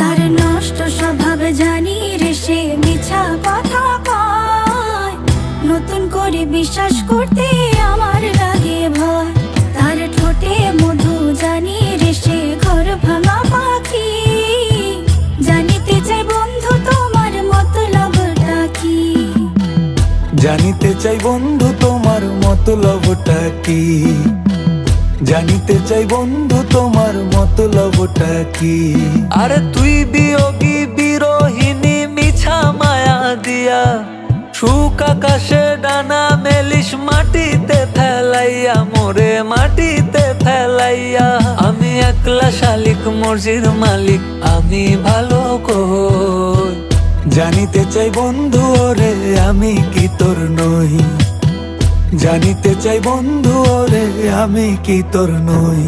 তার নষ্ট স্বভাব জানি রে, সে মিছা কথা কয়। নতুন করে বিশ্বাস করতে আমার লাগে ভয়। তার ঠোঁটে মধু জানি রে, সে ঘর ভাঙা পাখি। জানিতে চাই বন্ধু তোমার মতলবটা কি। জানিতে চাই বন্ধু তোমার মতলবটা কি। জানিতে চাই বন্ধু তোমার মতলবটা কি। আরে তুই বিয়োগী বিরোহিনী মিছা মায়া দিয়া, সুখ আকাশে ডানা মেলিস মাটিতে ফেলাইয়া, মোরে মাটিতে ফেলাইয়া। আমি একলা শালিক মর্জির মালিক, আমি ভালো কই। জানিতে চাই বন্ধু ওরে আমি কি তোর নই। জানিতে চাই বন্ধু ওরে আমি কি তোর নই।